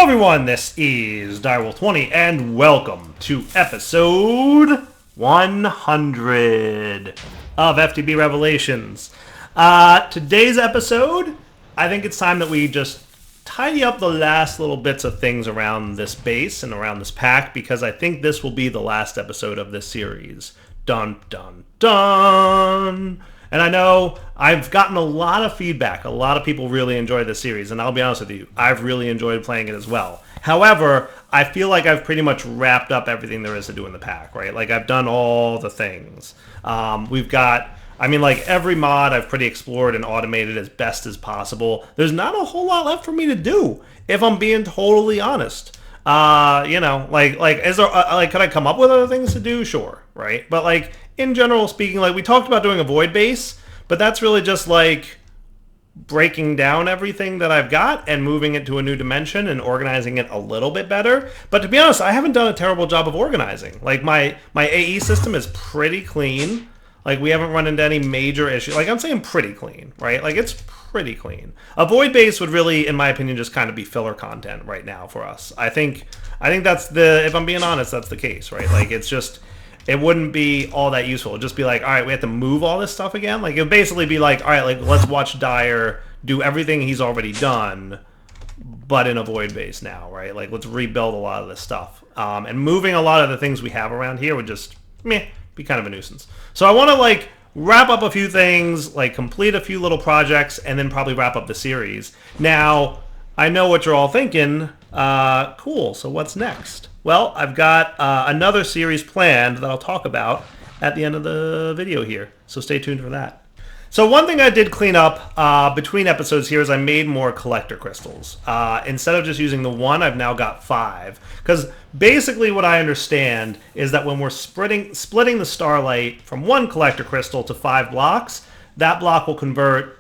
everyone, this is Direwolf20 and welcome to episode 100 of FTB Revelations. Today's episode, I think it's time that we just tidy up the last little bits of things around this base and around this pack, because I think this will be the last episode of this series. Dun dun dun! And I know I've gotten a lot of feedback. A lot of people really enjoy this series, and I'll be honest with you, I've really enjoyed playing it as well. However, I feel like I've pretty much wrapped up everything there is to do in the pack, right? Like, I've done all the things. We've got, like, every mod I've pretty explored and automated as best as possible. There's not a whole lot left for me to do, if I'm being totally honest. Is there, could I come up with other things to do? Sure, right? But, like, in general speaking, like, we talked about doing a void base, but that's really just, like, breaking down everything that I've got and moving it to a new dimension and organizing it a little bit better. But to be honest, I haven't done a terrible job of organizing. Like, my AE system is pretty clean. Like, we haven't run into any major issues. Like, I'm saying pretty clean, right? Like, it's pretty clean. A void base would really, in my opinion, just kind of be filler content right now for us. I think that's the, if I'm being honest, that's the case, right? Like, it's just, it wouldn't be all that useful. It'd just be like, all right, we have to move all this stuff again. Like, it would basically be like, all right, like, let's watch Dyer do everything he's already done, but in a void base now, right? Like, let's rebuild a lot of this stuff. And moving a lot of the things we have around here would just, be kind of a nuisance. So I want to, like, wrap up a few things, like, complete a few little projects, and then probably wrap up the series. Now, I know what you're all thinking. Cool, so what's next? Well, I've got another series planned that I'll talk about at the end of the video here, so stay tuned for that. So one thing I did clean up between episodes here is I made more collector crystals. Instead of just using the one, I've now got 5. Because basically what I understand is that when we're splitting the starlight from 1 collector crystal to 5 blocks, that block will convert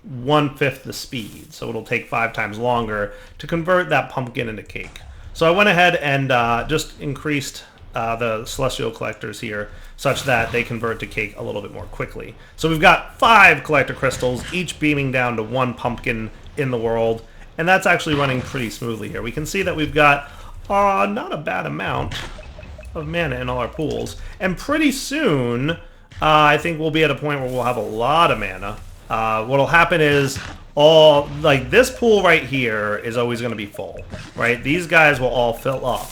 1/5 the speed. So it'll take 5 times longer to convert that pumpkin into cake. So I went ahead and just increased the celestial collectors here such that they convert to cake a little bit more quickly. So we've got 5 collector crystals, each beaming down to 1 pumpkin in the world, and that's actually running pretty smoothly here. We can see that we've got not a bad amount of mana in all our pools, and pretty soon I think we'll be at a point where we'll have a lot of mana. What'll happen is this pool right here is always going to be full, right? These guys will all fill up.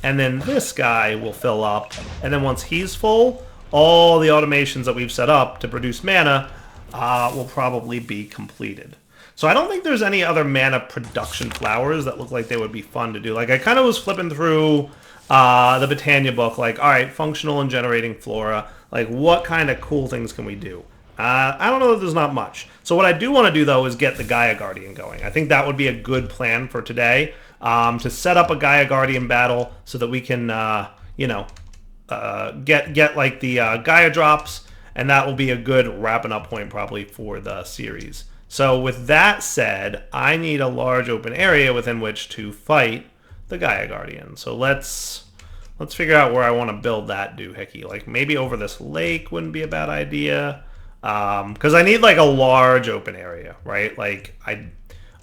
And then this guy will fill up, and then once he's full, all the automations that we've set up to produce mana will probably be completed. So I don't think there's any other mana production flowers that look like they would be fun to do. Like, I kind of was flipping through the Botania book, like, all right, functional and generating flora, like, what kind of cool things can we do? I don't know that there's not much. So what I do want to do, though, is get the Gaia Guardian going. I think that would be a good plan for today, to set up a Gaia Guardian battle so that we can, get like the Gaia drops, and that will be a good wrapping up point probably for the series. So with that said, I need a large open area within which to fight the Gaia Guardian. So let's figure out where I want to build that doohickey. Like, maybe over this lake wouldn't be a bad idea. Because I need, like, a large open area, right? Like,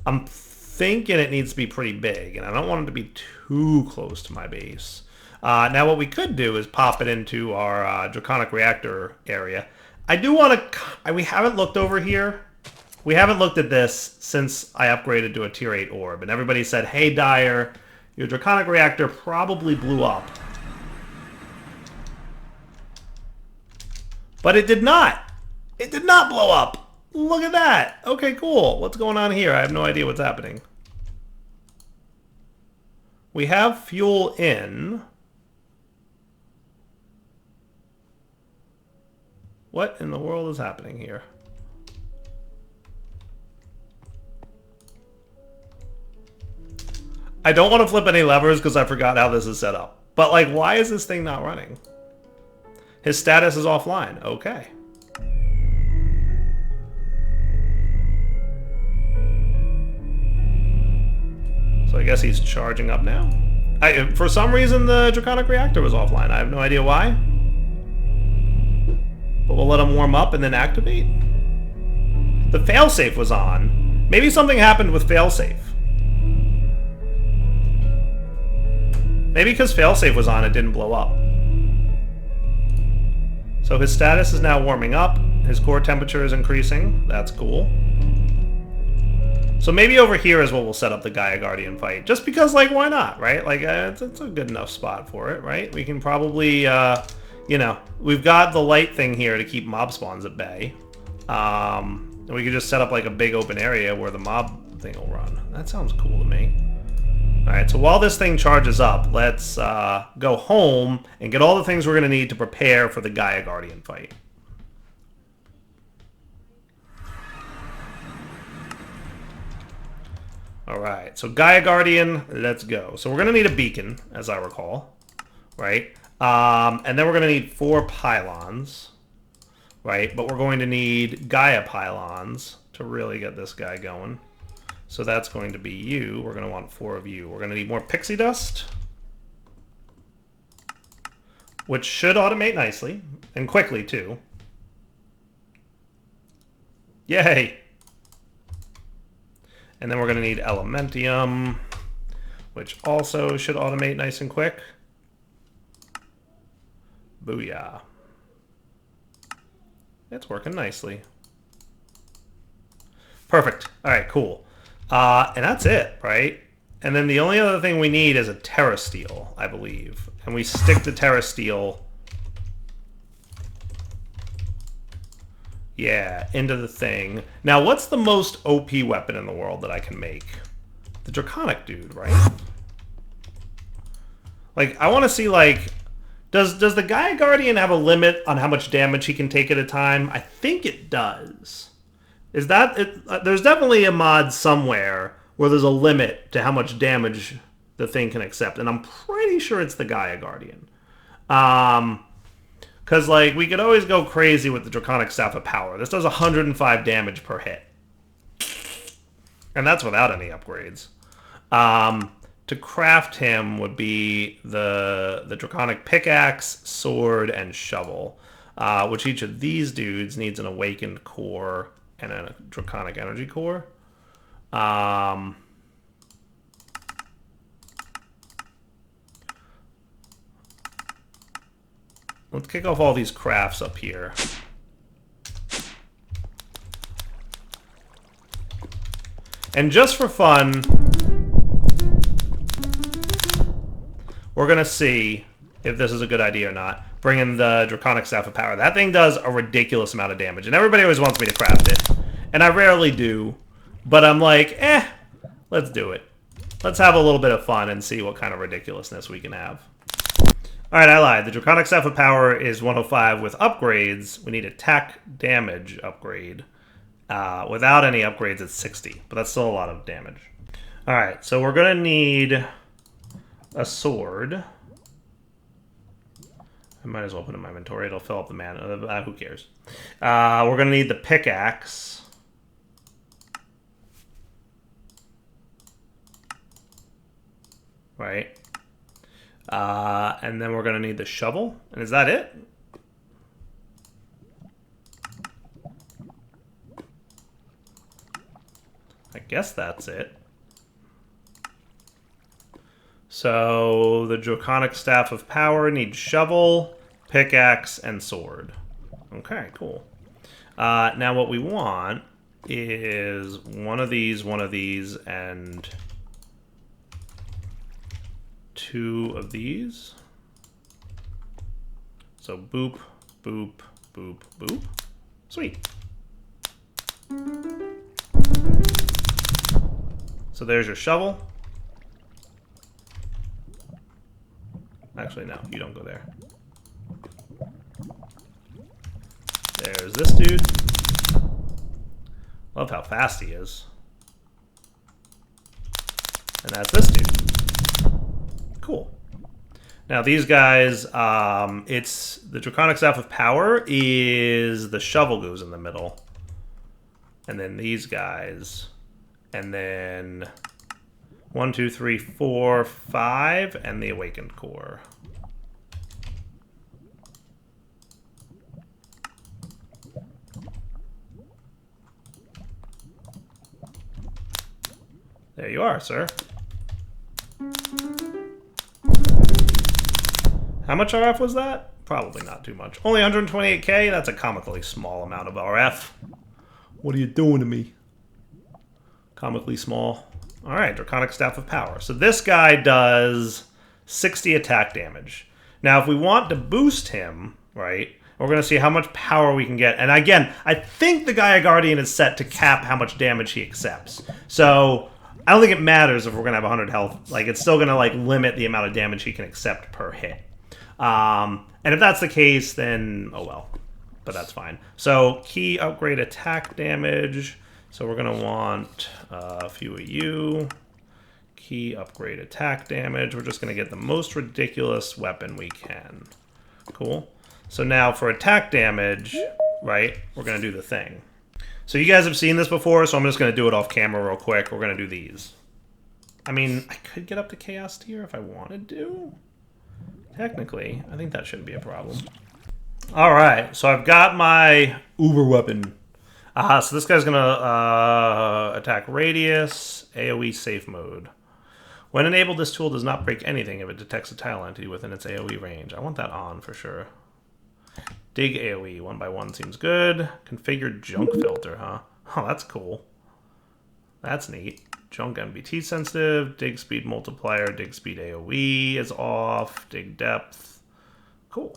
I'm thinking it needs to be pretty big, and I don't want it to be too close to my base. Now, what we could do is pop it into our Draconic Reactor area. I do want to... We haven't looked over here. We haven't looked at this since I upgraded to a Tier 8 orb, and everybody said, hey, Dyer, your Draconic Reactor probably blew up. But it did not. It did not blow up. Look at that. Okay, cool. What's going on here? I have no idea what's happening. We have fuel in. What in the world is happening here? I don't want to flip any levers because I forgot how this is set up. But, like, why is this thing not running? His status is offline. Okay. So I guess he's charging up now. For some reason, the Draconic Reactor was offline. I have no idea why. But we'll let him warm up and then activate. The failsafe was on. Maybe something happened with failsafe. Maybe because failsafe was on, it didn't blow up. So his status is now warming up. His core temperature is increasing. That's cool. So maybe over here is what we'll set up the Gaia Guardian fight. Just because, like, why not, right? Like, it's a good enough spot for it, right? We can probably, you know, we've got the light thing here to keep mob spawns at bay. And we could just set up, like, a big open area where the mob thing will run. That sounds cool to me. Alright, so while this thing charges up, let's go home and get all the things we're going to need to prepare for the Gaia Guardian fight. Alright, so Gaia Guardian, let's go. So we're going to need a beacon, as I recall, right? And then we're going to need 4 pylons, right? But we're going to need Gaia pylons to really get this guy going. So that's going to be you. We're going to want 4 of you. We're going to need more pixie dust, which should automate nicely, and quickly, too. Yay! And then we're going to need elementium, which also should automate nice and quick. Booyah. It's working nicely. Perfect. All right, cool. And that's it, right? And then the only other thing we need is a terrasteel, I believe. And we stick the terrasteel, yeah, into the thing. Now, what's the most OP weapon in the world that I can make? The Draconic dude, right? Like, I want to see, like, does the Gaia Guardian have a limit on how much damage he can take at a time? I think it does. Is that it? There's definitely a mod somewhere where there's a limit to how much damage the thing can accept, and I'm pretty sure it's the Gaia Guardian. Because, like, we could always go crazy with the Draconic Staff of Power. This does 105 damage per hit. And that's without any upgrades. To craft him would be the Draconic Pickaxe, Sword, and Shovel. Which each of these dudes needs an Awakened Core and a Draconic Energy Core. Let's kick off all these crafts up here. And just for fun, we're going to see if this is a good idea or not. Bring in the Draconic Staff of Power. That thing does a ridiculous amount of damage. And everybody always wants me to craft it. And I rarely do. But I'm like, let's do it. Let's have a little bit of fun and see what kind of ridiculousness we can have. Alright, I lied. The Draconic Staff of Power is 105 with upgrades. We need attack damage upgrade. Without any upgrades, it's 60. But that's still a lot of damage. Alright, so we're going to need a sword. I might as well put it in my inventory. It'll fill up the mana. Who cares? We're going to need the pickaxe. Right. And then we're going to need the shovel. And is that it? I guess that's it. So the Draconic Staff of Power needs shovel, pickaxe, and sword. Okay, cool. Now what we want is one of these, and 2 of these. So boop, boop, boop, boop. Sweet. So there's your shovel. Actually, no, you don't go there. There's this dude. Love how fast he is. And that's this dude. Cool. Now these guys, it's the Draconic Staff of Power is the shovel goes in the middle. And then these guys. And then 1, 2, 3, 4, 5, and the Awakened Core. There you are, sir. How much RF was that? Probably not too much. Only 128k? That's a comically small amount of RF. What are you doing to me? Comically small. Alright, Draconic Staff of Power. So this guy does 60 attack damage. Now, if we want to boost him, right, we're going to see how much power we can get. And again, I think the Gaia Guardian is set to cap how much damage he accepts. So I don't think it matters if we're going to have 100 health. Like, it's still going to, like, limit the amount of damage he can accept per hit. And if that's the case, then, oh well. But that's fine. So, key upgrade attack damage. So we're going to want a few of you. Key upgrade attack damage. We're just going to get the most ridiculous weapon we can. Cool. So now for attack damage, right, we're going to do the thing. So you guys have seen this before, so I'm just going to do it off camera real quick. We're going to do these. I mean, I could get up to Chaos tier if I wanted to. Technically, I think that shouldn't be a problem. All right, so I've got my Uber weapon. So this guy's going to attack radius, AoE safe mode. When enabled, this tool does not break anything if it detects a tile entity within its AoE range. I want that on for sure. Dig AoE, 1x1 seems good. Configure junk filter, huh? Oh, that's cool. That's neat. Junk MBT sensitive, dig speed multiplier, dig speed AoE is off, dig depth. Cool.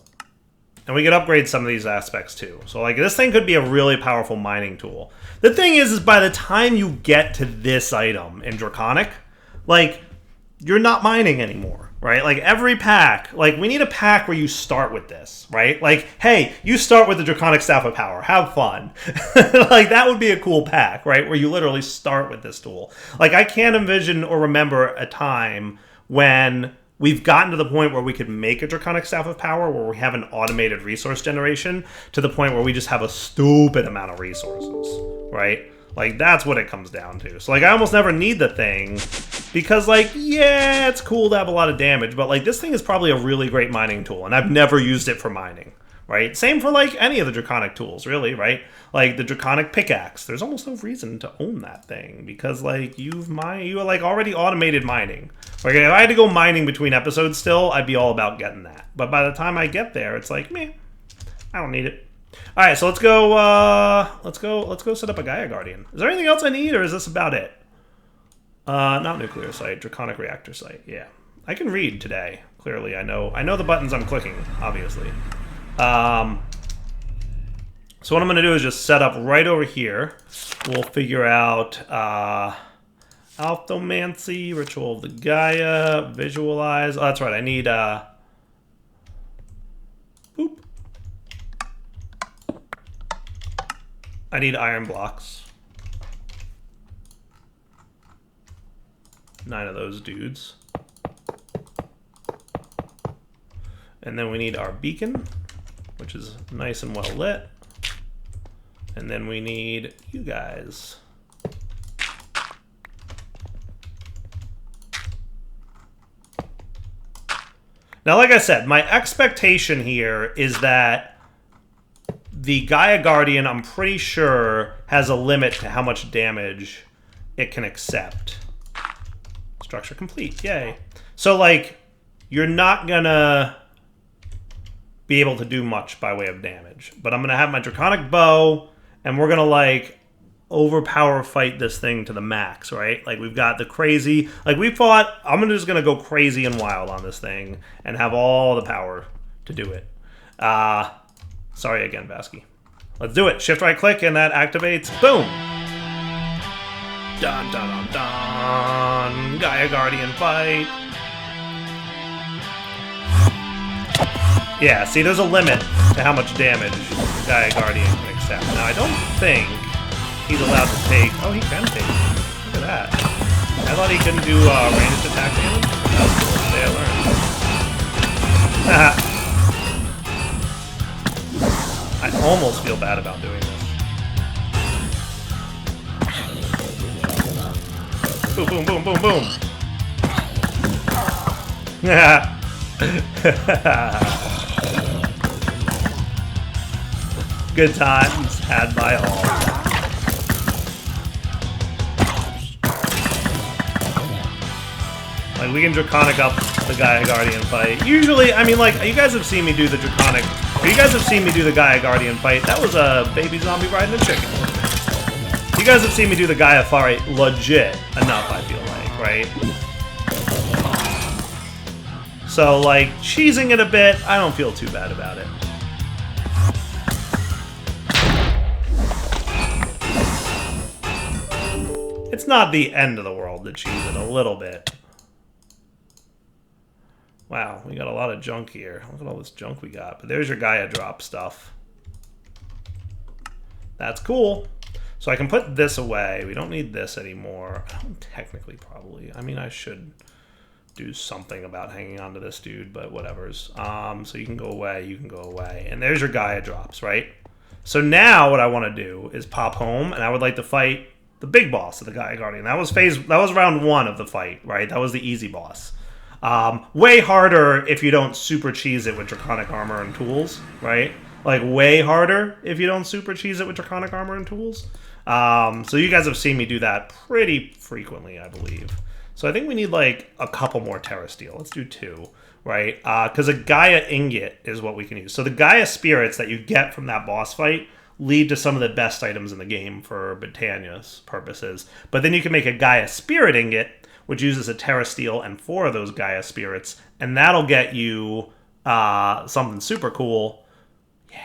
And we can upgrade some of these aspects too. So like this thing could be a really powerful mining tool. The thing is by the time you get to this item in Draconic, like you're not mining anymore, right? Like every pack, like we need a pack where you start with this, right? Like, hey, you start with the Draconic Staff of Power, have fun. Like that would be a cool pack, right? Where you literally start with this tool. Like I can't envision or remember a time when we've gotten to the point where we could make a Draconic Staff of Power where we have an automated resource generation to the point where we just have a stupid amount of resources, right? Like, that's what it comes down to. So, like, I almost never need the thing because, like, yeah, it's cool to have a lot of damage, but, like, this thing is probably a really great mining tool, and I've never used it for mining, right? Same for, like, any of the Draconic tools, really, right? Like, the Draconic Pickaxe, there's almost no reason to own that thing because, like, you are, like, already automated mining. Like, if I had to go mining between episodes still, I'd be all about getting that. But by the time I get there, it's like, meh, I don't need it. All right, so let's go set up a Gaia Guardian. Is there anything else I need, or is this about it? Not nuclear site, Draconic reactor site. Yeah, I can read today. Clearly, I know the buttons I'm clicking. Obviously. So what I'm going to do is just set up right over here. We'll figure out Alphomancy, Ritual of the Gaia, Visualize. Oh, that's right. I need I need iron blocks. 9 of those dudes. And then we need our beacon, which is nice and well lit. And then we need you guys. Now, like I said, my expectation here is that the Gaia Guardian, I'm pretty sure, has a limit to how much damage it can accept. Structure complete. Yay. So, like, you're not gonna be able to do much by way of damage. But I'm gonna have my Draconic Bow, and we're gonna, like, overpower fight this thing to the max, right? Like, we've got the crazy... Like, we fought... I'm just gonna go crazy and wild on this thing and have all the power to do it. Sorry again, Vasky. Let's do it. Shift right click and that activates. Boom! Dun dun dun dun! Gaia Guardian fight! Yeah, see, there's a limit to how much damage Gaia Guardian can accept. Now, I don't think he's allowed to take... Oh, he can take. Look at that. I thought he couldn't do ranged attack damage. That was cool. Today I learned. I almost feel bad about doing this. Boom, boom, boom, boom, boom. Good times had by all. Like, we can Draconic up the Gaia Guardian fight. Usually, I mean, like, you guys have seen me do the Draconic... You guys have seen me do the Gaia Guardian fight. That was a baby zombie riding a chicken. You guys have seen me do the Gaia fight legit enough, I feel like, right? So, like, cheesing it a bit, I don't feel too bad about it. It's not the end of the world to cheese it a little bit. Wow, we got a lot of junk here. Look at all this junk we got. But there's your Gaia drop stuff. That's cool. So I can put this away. We don't need this anymore. I don't technically probably. I mean, I should do something about hanging on to this dude, but whatever's. So you can go away, you can go away. And there's your Gaia drops, right? So now what I want to do is pop home, and I would like to fight the big boss of the Gaia Guardian. That was round 1 of the fight, right? That was the easy boss. Way harder if you don't super cheese it with Draconic Armor and tools, right? Like, way harder if you don't super cheese it with Draconic Armor and tools. So you guys have seen me do that pretty frequently, I believe. So I think we need, like, a couple more Terra Steel. Let's do 2, right? Because a Gaia Ingot is what we can use. So the Gaia Spirits that you get from that boss fight lead to some of the best items in the game for Britannia's purposes. But then you can make a Gaia Spirit Ingot, which uses a Terra Steel and 4 of those Gaia Spirits, and that'll get you something super cool. Yeah.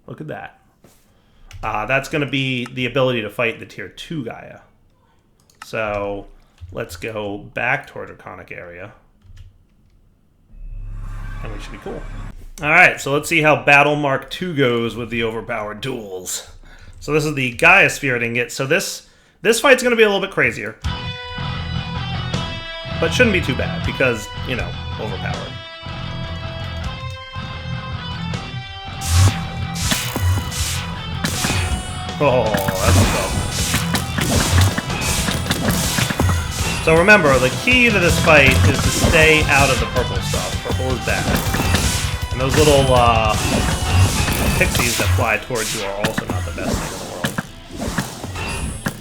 Look at that. That's going to be the ability to fight the Tier 2 Gaia. So let's go back toward Draconic area. And we should be cool. Alright, so let's see how Battle Mark II goes with the overpowered tools. So this is the Gaia Spirit Ingot. So this fight's going to be a little bit crazier. But shouldn't be too bad, because, you know, overpowered. Oh, that's tough. So remember, the key to this fight is to stay out of the purple stuff. Purple is bad. And those little pixies that fly towards you are also not the best thing in the world.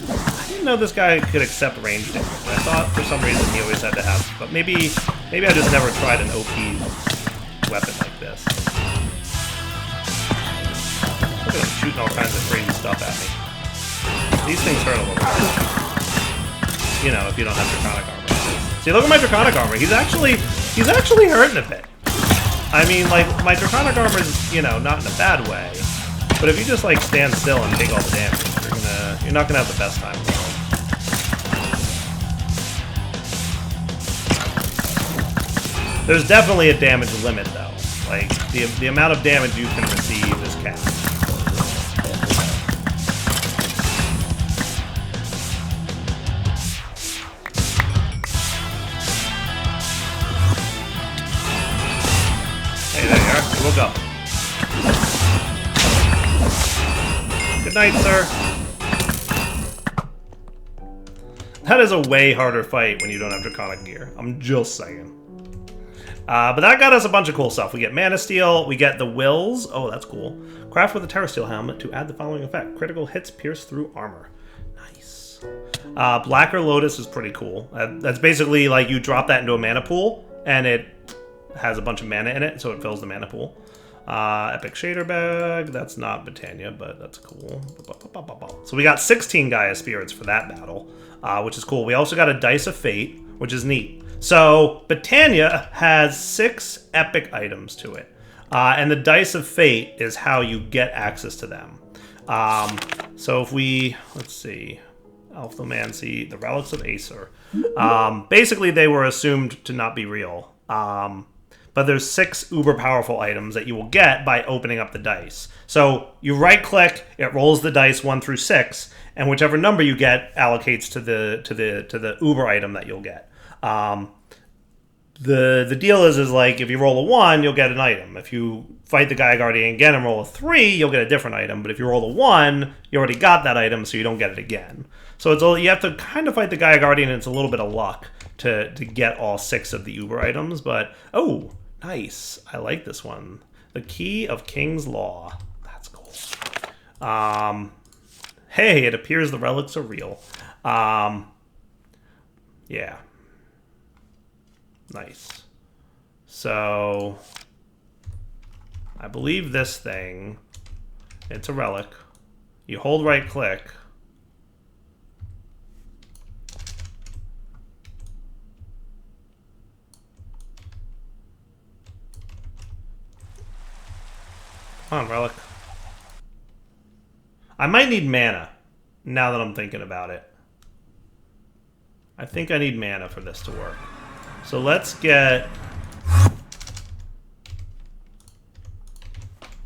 I didn't know this guy could accept range damage. I thought for some reason he always had to have, but maybe I just never tried an OP weapon like this. Look at him shooting all kinds of crazy stuff at me. These things hurt a little bit. You know, if you don't have Draconic Armor. See, look at my Draconic Armor. He's actually hurting a bit. I mean, like, my Draconic Armor is, you know, not in a bad way. But if you just, like, stand still and take all the damage, you're not gonna have the best time in the world. There's definitely a damage limit, though. Like, the amount of damage you can receive is capped. We'll go. Good night, sir. That is a way harder fight when you don't have Draconic gear. I'm just saying. But that got us a bunch of cool stuff. We get Mana Steel, we get the Wills. Oh, that's cool. Craft with a Terra Steel helmet to add the following effect. Critical hits pierce through armor. Nice. Blacker Lotus is pretty cool. That's basically like you drop that into a mana pool, and it has a bunch of mana in it, so it fills the mana pool. Epic Shader Bag, that's not Britannia, but that's cool. So we got 16 Gaia Spirits for that battle, which is cool. We also got a Dice of Fate, which is neat. So Britannia has 6 epic items to it, and the Dice of Fate is how you get access to them. So if we, let's see, Alphomancy, the Relics of Acer. Basically, they were assumed to not be real. But there's 6 uber powerful items that you will get by opening up the dice. So you right click, it rolls the dice 1 through 6, and whichever number you get allocates to the uber item that you'll get. The deal is like if you roll a 1, you'll get an item. If you fight the Gaia Guardian again and roll a 3, you'll get a different item. But if you roll a 1, you already got that item, so you don't get it again. So you have to kind of fight the Gaia Guardian, and it's a little bit of luck to get all 6 of the uber items. But oh, nice! I like this one. The Key of King's Law. That's cool. Hey, it appears the relics are real. Yeah. Nice. So I believe this thing, it's a relic. You hold right click. Come on, relic. I might need mana, now that I'm thinking about it. I think I need mana for this to work. So let's get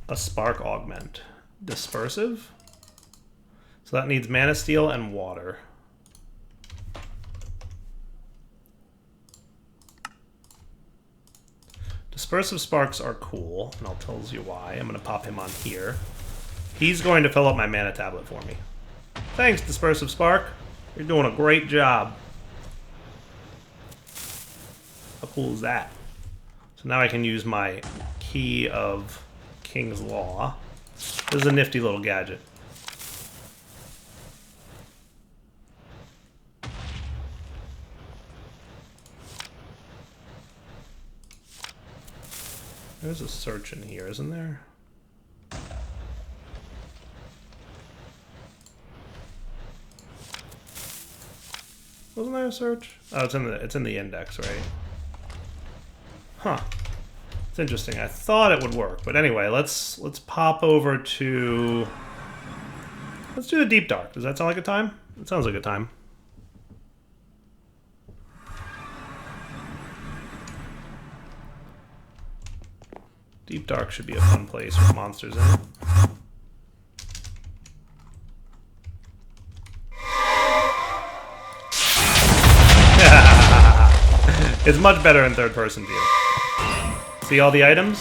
a Spark Augment. Dispersive. So that needs Mana Steel and water. Dispersive Sparks are cool, and I'll tell you why. I'm going to pop him on here. He's going to fill up my mana tablet for me. Thanks, Dispersive Spark. You're doing a great job. How cool is that? So now I can use my Key of King's Law. This is a nifty little gadget. There's a search in here, isn't there? Wasn't there a search? Oh, it's in the index, right? Huh. It's interesting. I thought it would work, but anyway, let's pop over to. Let's do the Deep Dark. Does that sound like a time? It sounds like a time. Deep Dark should be a fun place with monsters in it. It's much better in third-person view. See all the items?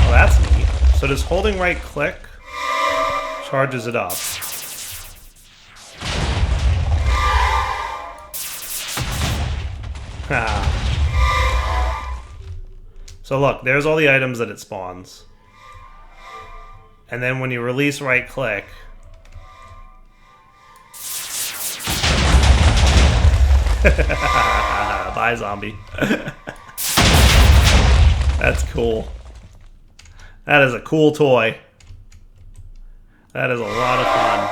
Well, that's neat. So just holding right-click charges it up. So look, there's all the items that it spawns. And then when you release right click, bye zombie. That's cool. That is a cool toy. That is a lot of fun.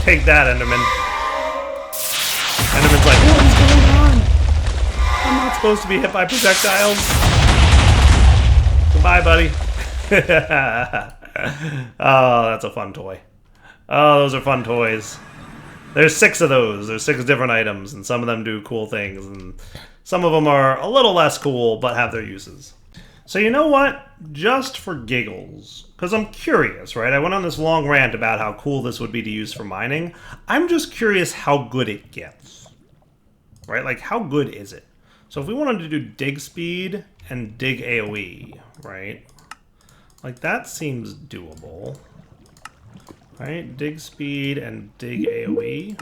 Take that, Enderman. Enderman's like, what is going on? I'm not supposed to be hit by projectiles. Goodbye, buddy. Oh, that's a fun toy. Oh, those are fun toys. There's 6 of those. There's 6 different items, and some of them do cool things, and some of them are a little less cool, but have their uses. So you know what? Just for giggles, because I'm curious, right? I went on this long rant about how cool this would be to use for mining. I'm just curious how good it gets, right? Like, how good is it? So if we wanted to do dig speed and dig AoE, right? Like, that seems doable. Right? Dig speed and dig AoE.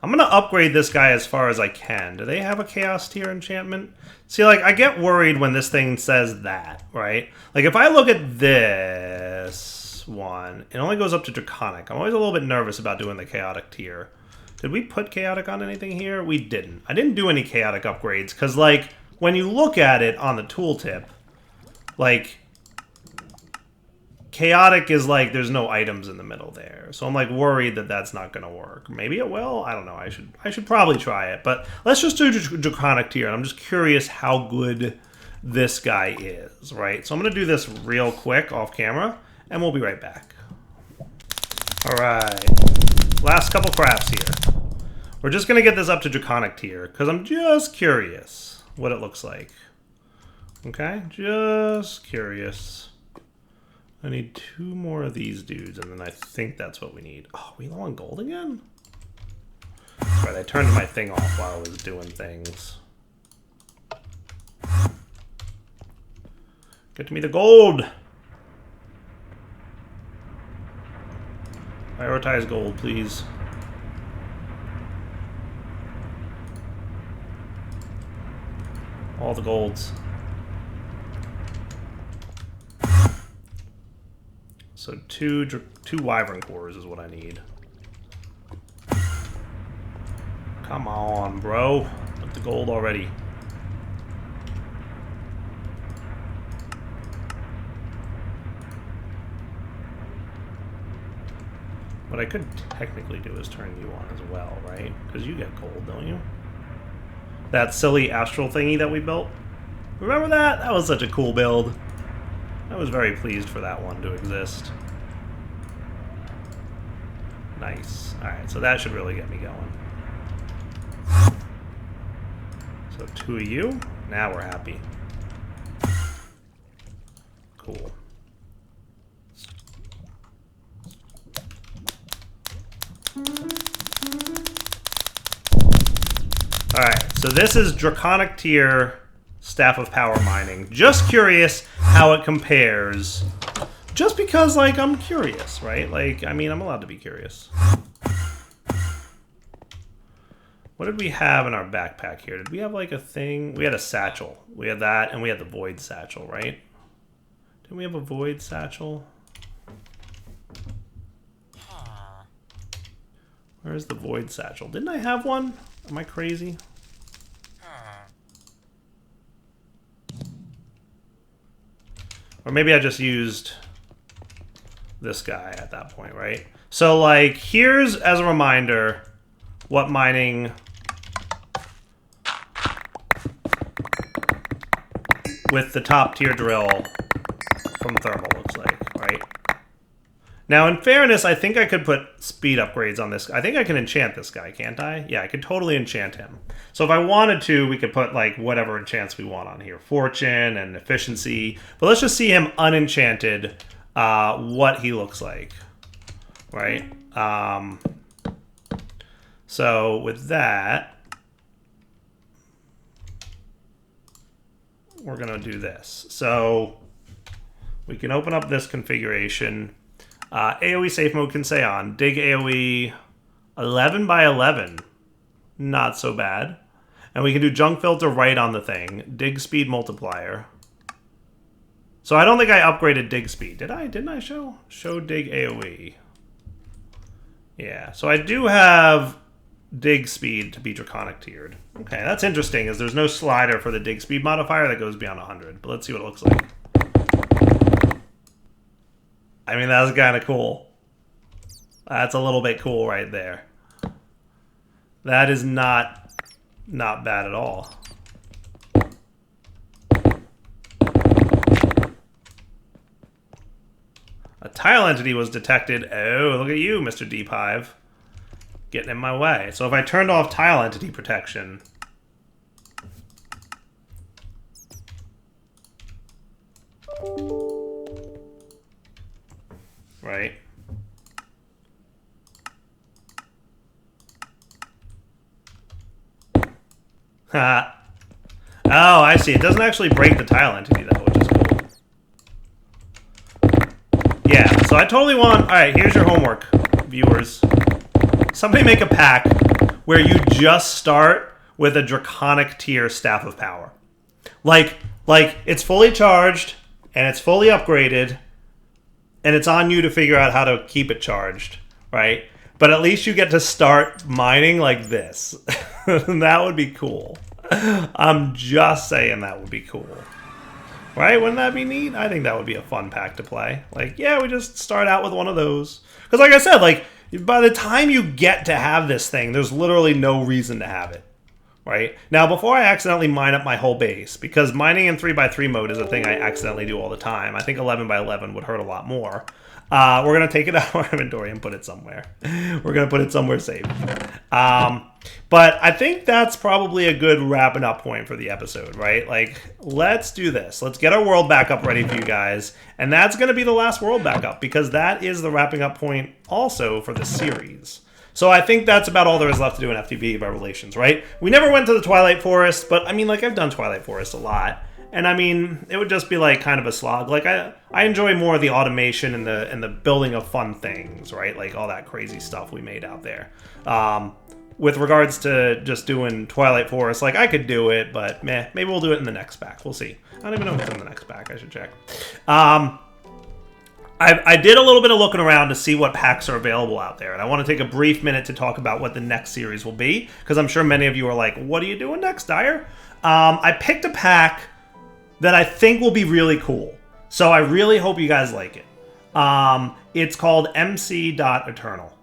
I'm going to upgrade this guy as far as I can. Do they have a Chaos Tier enchantment? See, like, I get worried when this thing says that, right? Like, if I look at this one, it only goes up to Draconic. I'm always a little bit nervous about doing the Chaotic Tier. Did we put Chaotic on anything here? We didn't. I didn't do any Chaotic upgrades, because, like, when you look at it on the tooltip, like, Chaotic is like, there's no items in the middle there. So I'm like worried that that's not going to work. Maybe it will. I don't know. I should probably try it. But let's just do Draconic Tier. I'm just curious how good this guy is, right? So I'm going to do this real quick off camera, and we'll be right back. All right. Last couple crafts here. We're just going to get this up to Draconic Tier, because I'm just curious what it looks like. Okay? Just curious. I need 2 more of these dudes, and then I think that's what we need. Oh, are we low on gold again? That's right, I turned my thing off while I was doing things. Get me the gold! Prioritize gold, please. All the golds. So two wyvern cores is what I need. Come on, bro. With the gold already. What I could technically do is turn you on as well, right? Because you get gold, don't you? That silly astral thingy that we built. Remember that? That was such a cool build. I was very pleased for that one to exist. Nice. Alright, so that should really get me going. So 2 of you. Now we're happy. Cool. Alright, so this is Draconic Tier Staff of Power mining. Just curious how it compares. Just because, like, I'm curious, right? Like, I mean, I'm allowed to be curious. What did we have in our backpack here? Did we have, like, a thing? We had a satchel. We had that, and we had the void satchel, right? Didn't we have a void satchel? Where's the void satchel? Didn't I have one? Am I crazy? Or maybe I just used this guy at that point, right? So, like, here's, as a reminder, what mining with the top tier drill from thermal looks like, right? Now, in fairness, I think I could put speed upgrades on this. I think I can enchant this guy, can't I? Yeah, I could totally enchant him. So if I wanted to, we could put, like, whatever enchants we want on here. Fortune and efficiency. But let's just see him unenchanted, what he looks like, right? So with that, we're going to do this. So we can open up this configuration. AoE safe mode can stay on. Dig AoE 11 by 11. Not so bad. And we can do junk filter right on the thing. Dig speed multiplier. So I don't think I upgraded dig speed. Did I? Didn't I show dig AoE? Yeah. So I do have dig speed to be draconic tiered. Okay, that's interesting, as there's no slider for the dig speed modifier that goes beyond 100. But let's see what it looks like. I mean, that's kind of cool. That's a little bit cool right there. That is not bad at all. A tile entity was detected. Oh, look at you, Mr. Deep Hive. Getting in my way. So if I turned off tile entity protection... Right. Ha. Oh, I see. It doesn't actually break the tile entity, though, which is cool. Yeah, so I totally want... Alright, here's your homework, viewers. Somebody make a pack where you just start with a draconic tier Staff of Power. Like, it's fully charged, and it's fully upgraded, and it's on you to figure out how to keep it charged, right? But at least you get to start mining like this. That would be cool. I'm just saying that would be cool. Right? Wouldn't that be neat? I think that would be a fun pack to play. Like, yeah, we just start out with one of those. Because like I said, like, by the time you get to have this thing, there's literally no reason to have it. Right? Now, before I accidentally mine up my whole base, because mining in 3x3 mode is a thing I accidentally do all the time. I think 11 by 11 would hurt a lot more. We're going to take it out of our inventory and put it somewhere. We're going to put it somewhere safe. But I think that's probably a good wrapping up point for the episode, right? Like, let's do this. Let's get our world backup ready for you guys. And that's going to be the last world backup, because that is the wrapping up point also for the series. So I think that's about all there is left to do in FTB Revelations, right? We never went to the Twilight Forest, but I mean, like, I've done Twilight Forest a lot. And I mean, it would just be like kind of a slog. Like I enjoy more of the automation and the building of fun things, right? Like all that crazy stuff we made out there. With regards to just doing Twilight Forest, like I could do it, but meh, maybe we'll do it in the next pack. We'll see. I don't even know what's in the next pack. I should check. I did a little bit of looking around to see what packs are available out there, and I want to take a brief minute to talk about what the next series will be, because I'm sure many of you are like, what are you doing next, Dyer? I picked a pack that I think will be really cool, so I really hope you guys like it. It's called MC.Eternal.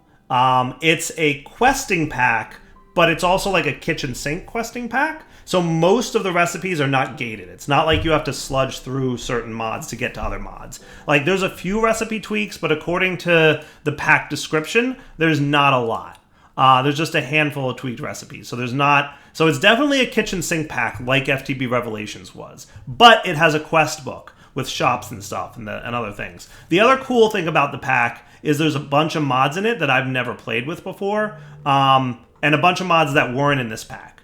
It's a questing pack, but it's also like a kitchen sink questing pack. So most of the recipes are not gated. It's not like you have to sludge through certain mods to get to other mods. Like, there's a few recipe tweaks, but according to the pack description, there's not a lot. There's just a handful of tweaked recipes. So there's not... So it's definitely a kitchen sink pack like FTB Revelations was. But it has a quest book with shops and stuff and other things. The other cool thing about the pack is there's a bunch of mods in it that I've never played with before. And a bunch of mods that weren't in this pack.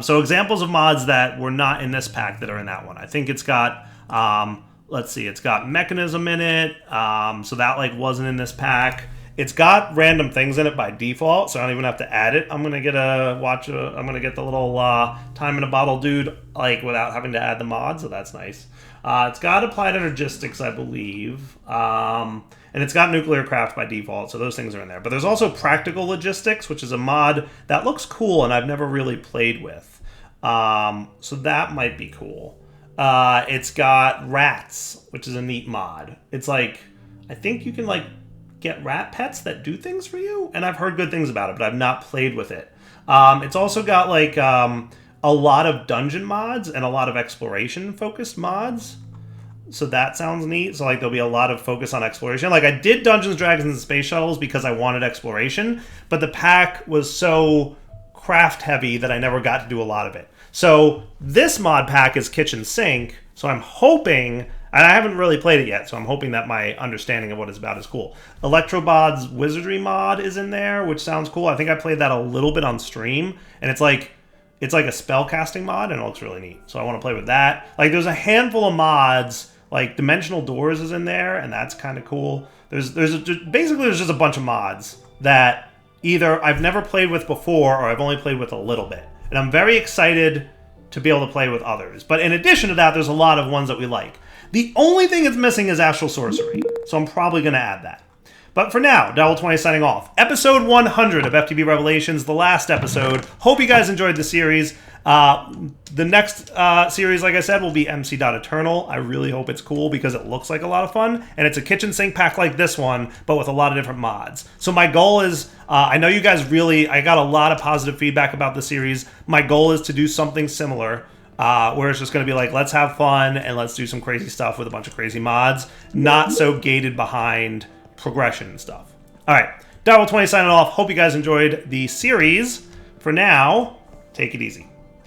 So examples of mods that were not in this pack that are in that one. I think it's got, let's see, it's got mechanism in it. So that like wasn't in this pack. It's got random things in it by default, so I don't even have to add it. I'm gonna get I'm gonna get the little time in a bottle dude like without having to add the mod, so that's nice. It's got applied energistics, I believe. And it's got nuclear craft by default, so those things are in there. But there's also practical logistics, which is a mod that looks cool and I've never really played with. So that might be cool. It's got rats, which is a neat mod. It's like, I think you can like get rat pets that do things for you, and I've heard good things about it, but I've not played with it. It's also got like a lot of dungeon mods and a lot of exploration focused mods. So that sounds neat. So like there'll be a lot of focus on exploration. Like I did Dungeons, Dragons, and Space Shuttles because I wanted exploration, but the pack was so craft heavy that I never got to do a lot of it. So this mod pack is kitchen sink. So I'm hoping, and I haven't really played it yet, so I'm hoping that my understanding of what it's about is cool. Electrobot's Wizardry mod is in there, which sounds cool. I think I played that a little bit on stream, and it's like a spell casting mod, and it looks really neat. So I want to play with that. Like there's a handful of mods. Like Dimensional Doors is in there, and that's kind of cool. Basically there's just a bunch of mods that either I've never played with before or I've only played with a little bit. And I'm very excited to be able to play with others. But in addition to that, there's a lot of ones that we like. The only thing that's missing is Astral Sorcery, so I'm probably going to add that. But for now, Devil20 signing off. Episode 100 of FTB Revelations, the last episode. Hope you guys enjoyed the series. The next series, like I said, will be MC.Eternal. I really hope it's cool because it looks like a lot of fun. And it's a kitchen sink pack like this one, but with a lot of different mods. So my goal is, I know you guys I got a lot of positive feedback about the series. My goal is to do something similar. Where it's just going to be like, let's have fun and let's do some crazy stuff with a bunch of crazy mods. Not so gated behind progression and stuff. Alright, Devil20 signing off. Hope you guys enjoyed the series. For now, take it easy.